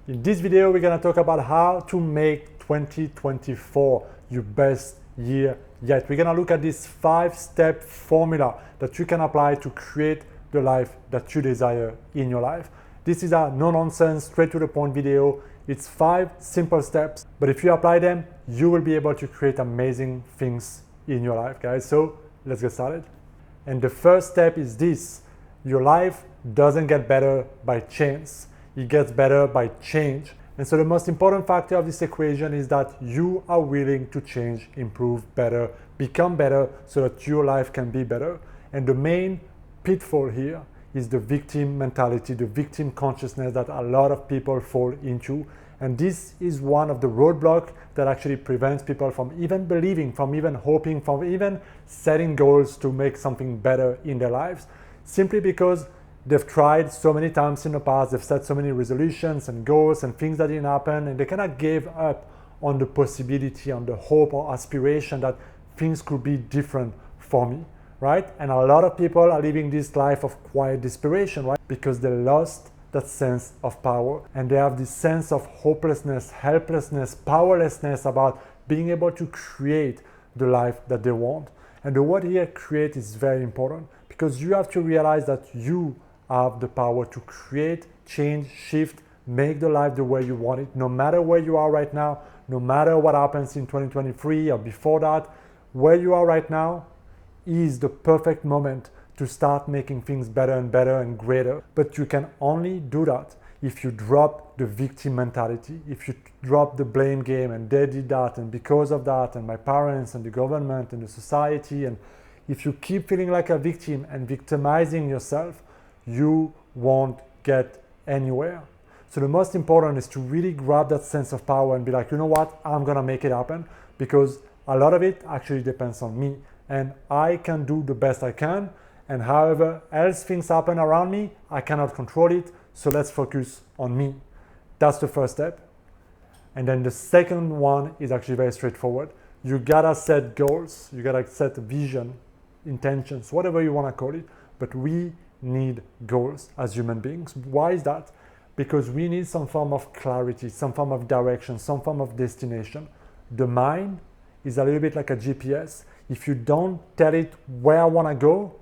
In this video, we're gonna talk about how to make 2024 your best year yet. We're gonna look at this 5-step formula that you can apply to create the life that you desire in your life. This is a no-nonsense, straight to the point video. It's 5 simple steps, but if you apply them, you will be able to create amazing things in your life, guys. So let's get started. And the first step is this: your life doesn't get better by chance. It gets better by change. And so the most important factor of this equation is that you are willing to change, improve, better, become better so that your life can be better. And the main pitfall here is the victim mentality, the victim consciousness that a lot of people fall into. And this is one of the roadblocks that actually prevents people from even believing, from even hoping, from even setting goals to make something better in their lives, simply because they've tried so many times in the past, they've set so many resolutions and goals and things that didn't happen, and they kind of gave up on the possibility, on the hope or aspiration that things could be different for me, right? And a lot of people are living this life of quiet desperation, right? Because they lost that sense of power, and they have this sense of hopelessness, helplessness, powerlessness about being able to create the life that they want. And the word here, create, is very important, because you have to realize that you have the power to create, change, shift, make the life the way you want it, no matter where you are right now, no matter what happens in 2023 or before that. Where you are right now is the perfect moment to start making things better and better and greater. But you can only do that if you drop the victim mentality, if you drop the blame game, and they did that, and because of that, and my parents, and the government, and the society, and if you keep feeling like a victim and victimizing yourself, you won't get anywhere. So the most important is to really grab that sense of power and be like, you know what, I'm gonna make it happen, because a lot of it actually depends on me, and I can do the best I can, and however else things happen around me, I cannot control it, so let's focus on me. That's the first step. And then the second one is actually very straightforward. You gotta set goals, you gotta set vision, intentions, whatever you wanna call it, but we need goals as human beings. Why is that? Because we need some form of clarity, some form of direction, some form of destination. The mind is a little bit like a GPS. If you don't tell it where I want to go,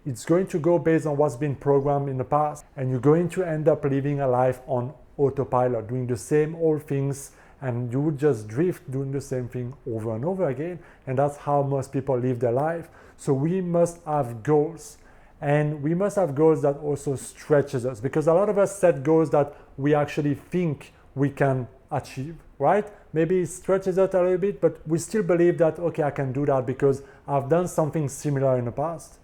it's going to go based on what's been programmed in the past, and you're going to end up living a life on autopilot, doing the same old things, and you would just drift doing the same thing over and over again. And that's how most people live their life. So we must have goals. And we must have goals that also stretches us, because a lot of us set goals that we actually think we can achieve, right? Maybe it stretches us a little bit, but we still believe that, okay, I can do that because I've done something similar in the past.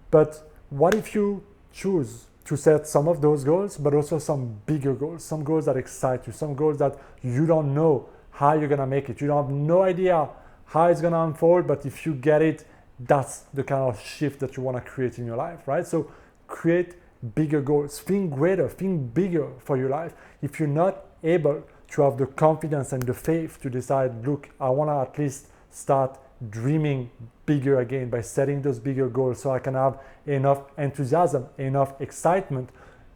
But what if you choose to set some of those goals, but also some bigger goals, some goals that excite you, some goals that you don't know how you're gonna make it. You don't have no idea how it's gonna unfold, but if you get it, that's the kind of shift that you want to create in your life, right? So create bigger goals, think greater, think bigger for your life. If you're not able to have the confidence and the faith to decide, look, I want to at least start dreaming bigger again by setting those bigger goals, so I can have enough enthusiasm, enough excitement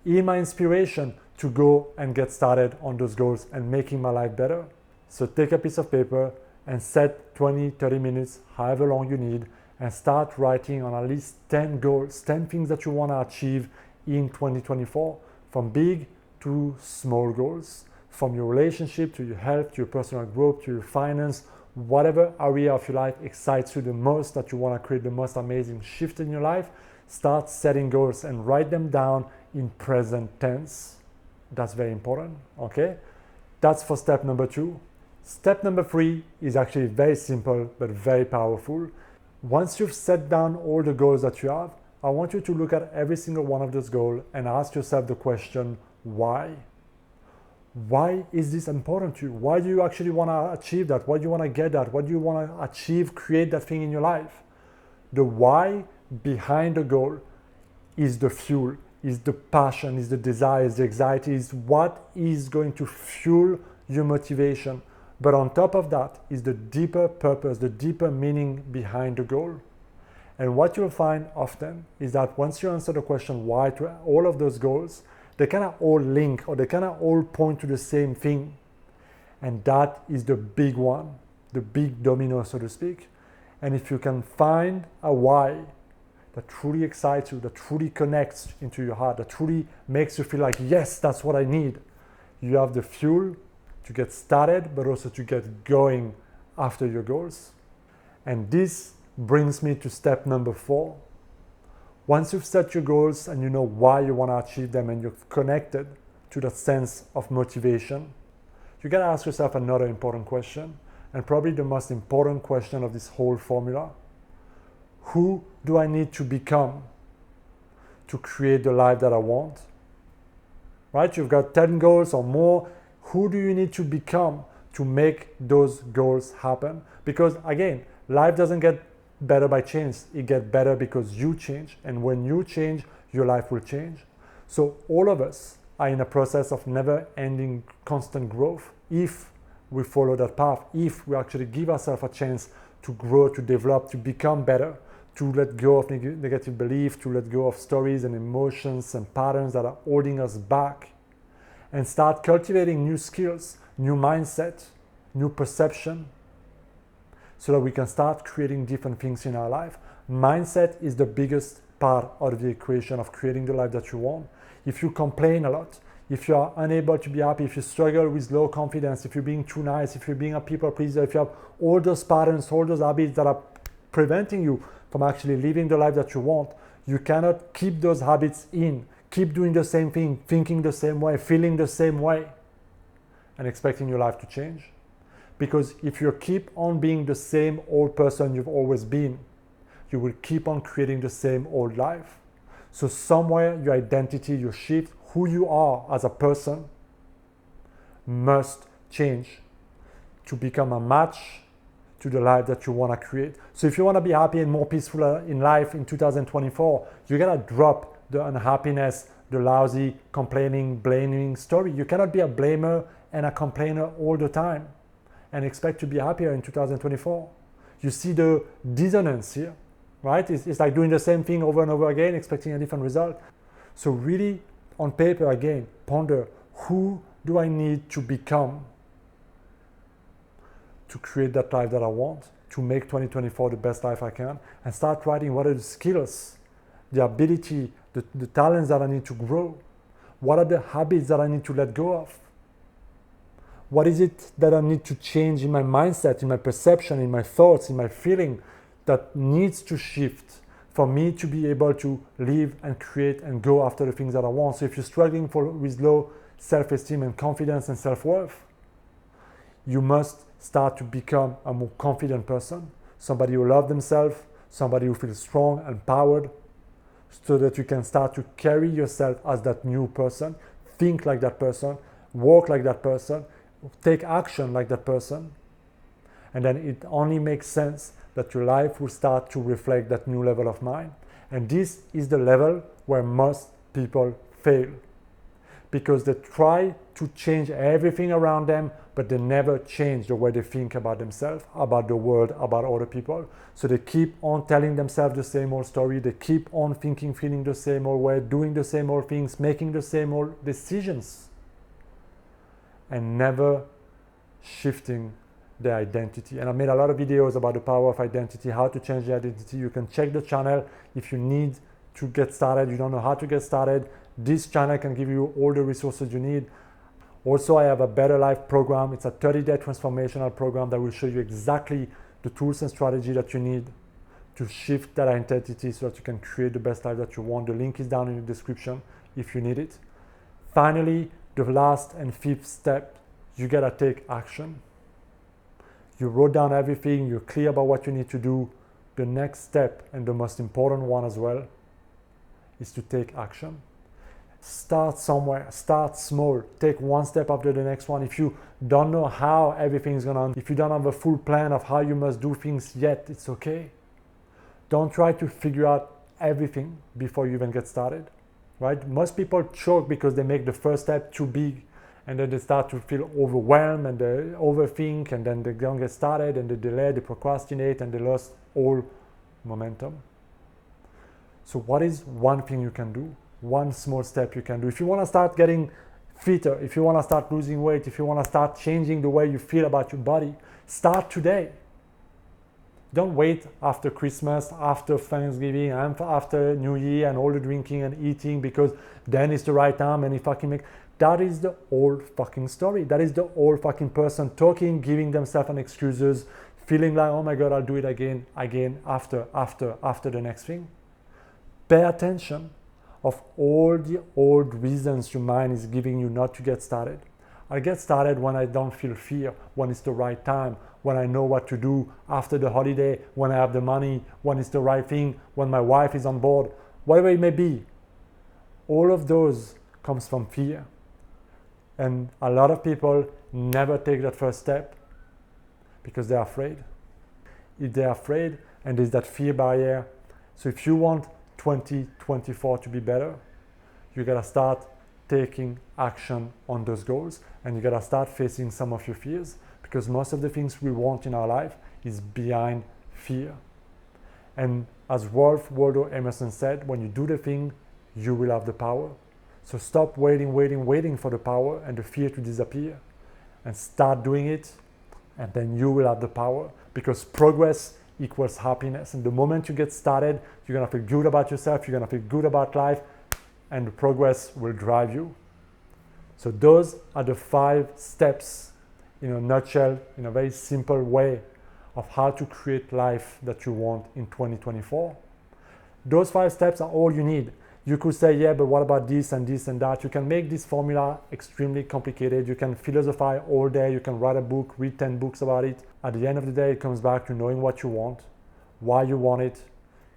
in my inspiration to go and get started on those goals and making my life better. So take a piece of paper and set 20, 30 minutes, however long you need, and start writing on at least 10 goals, 10 things that you want to achieve in 2024, from big to small goals, from your relationship to your health, to your personal growth, to your finance, whatever area of your life excites you the most, that you want to create the most amazing shift in your life. Start setting goals and write them down in present tense. That's very important, okay? That's for step number 2. Step number 3 is actually very simple but very powerful. Once you've set down all the goals that you have, I want you to look at every single one of those goals and ask yourself the question, why? Why is this important to you? Why do you actually want to achieve that? Why do you want to get that? What do you want to achieve, create that thing in your life? The why behind the goal is the fuel, is the passion, is the desire, is the anxiety, is what is going to fuel your motivation. But on top of that is the deeper purpose, the deeper meaning behind the goal. And what you'll find often is that once you answer the question why to all of those goals, They kind of all link, or they kind of all point to the same thing. And that is the big one, the big domino, so to speak. And if you can find a why that truly excites you, that truly connects into your heart, that truly makes you feel like, yes, that's what I need, you have the fuel to get started, but also to get going after your goals. And this brings me to step number 4. Once you've set your goals and you know why you want to achieve them and you're connected to that sense of motivation, you got to ask yourself another important question, and probably the most important question of this whole formula. Who do I need to become to create the life that I want? Right? You've got 10 goals or more. Who do you need to become to make those goals happen? Because again, life doesn't get better by chance. It gets better because you change. And when you change, your life will change. So all of us are in a process of never-ending constant growth if we follow that path, if we actually give ourselves a chance to grow, to develop, to become better, to let go of negative belief, to let go of stories and emotions and patterns that are holding us back, and start cultivating new skills, new mindset, new perception, so that we can start creating different things in our life. Mindset is the biggest part of the equation of creating the life that you want. If you complain a lot, if you are unable to be happy, if you struggle with low confidence, if you're being too nice, if you're being a people pleaser, if you have all those patterns, all those habits that are preventing you from actually living the life that you want, you cannot keep those habits in, keep doing the same thing, thinking the same way, feeling the same way, and expecting your life to change. Because if you keep on being the same old person you've always been, you will keep on creating the same old life. So somewhere your identity, your shift, who you are as a person must change to become a match to the life that you want to create. So if you want to be happy and more peaceful in life in 2024, you got to drop the unhappiness, the lousy, complaining, blaming story. You cannot be a blamer and a complainer all the time and expect to be happier in 2024. You see the dissonance here, right? It's like doing the same thing over and over again, expecting a different result. So really, on paper again, ponder, who do I need to become to create that life that I want, to make 2024 the best life I can, and start writing what are the skills, the ability, the talents that I need to grow. What are the habits that I need to let go of? What is it that I need to change in my mindset, in my perception, in my thoughts, in my feeling that needs to shift for me to be able to live and create and go after the things that I want? So if you're struggling with low self-esteem and confidence and self-worth, you must start to become a more confident person, somebody who loves themselves, somebody who feels strong, empowered, so that you can start to carry yourself as that new person, think like that person, walk like that person, take action like that person. And then it only makes sense that your life will start to reflect that new level of mind. And this is the level where most people fail, because they try to change everything around them, but they never change the way they think about themselves, about the world, about other people. So they keep on telling themselves the same old story, they keep on thinking, feeling the same old way, doing the same old things, making the same old decisions, and never shifting their identity. And I made a lot of videos about the power of identity, how to change the identity. You can check the channel if you need to get started, you don't know how to get started. This channel can give you all the resources you need. Also, I have a Better Life program. It's a 30-day transformational program that will show you exactly the tools and strategy that you need to shift that identity so that you can create the best life that you want. The link is down in the description if you need it. Finally, the last and fifth step, you gotta take action. You wrote down everything, you're clear about what you need to do. The next step, and the most important one as well, is to take action. Start somewhere, start small, take one step after the next one. If you don't know how everything's gonna, if you don't have a full plan of how you must do things yet, it's okay. Don't try to figure out everything before you even get started, right? Most people choke because they make the first step too big, and then they start to feel overwhelmed and they overthink, and then they don't get started and they delay, they procrastinate, and they lost all momentum. So what is one thing you can do? one small step you can do. If you want to start getting fitter, if you want to start losing weight, if you want to start changing the way you feel about your body, start today. Don't wait after Christmas, after Thanksgiving, and after New Year and all the drinking and eating because then it's the right time and you fucking make... That is the old fucking story. That is the old fucking person talking, giving themselves an excuses, feeling like, oh my God, I'll do it again, after the next thing. Pay attention of all the old reasons your mind is giving you not to get started. I get started when I don't feel fear, when it's the right time, when I know what to do after the holiday, when I have the money, when it's the right thing, when my wife is on board, whatever it may be. All of those comes from fear. And a lot of people never take that first step because they're afraid. If they're afraid and there's that fear barrier, so if you want 2024 to be better, you gotta start taking action on those goals and you gotta start facing some of your fears because most of the things we want in our life is behind fear. And as Ralph Waldo Emerson said, when you do the thing, you will have the power. So stop waiting for the power and the fear to disappear and start doing it, and then you will have the power because progress equals happiness. And the moment you get started, you're gonna feel good about yourself, you're gonna feel good about life, and the progress will drive you. So those are the 5 steps in a nutshell, in a very simple way of how to create life that you want in 2024. Those 5 steps are all you need. You could say, yeah, but what about this and this and that? You can make this formula extremely complicated. You can philosophize all day. You can write a book, read 10 books about it. At the end of the day, it comes back to knowing what you want, why you want it,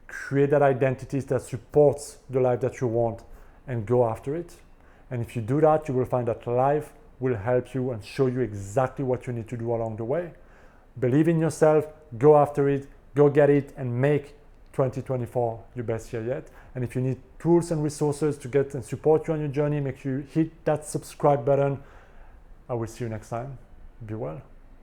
create that identity that supports the life that you want, and go after it. And if you do that, you will find that life will help you and show you exactly what you need to do along the way. Believe in yourself, go after it, go get it, and make 2024 your best year yet. And if you need tools and resources to get and support you on your journey, make sure you hit that subscribe button. I will see you next time. Be well.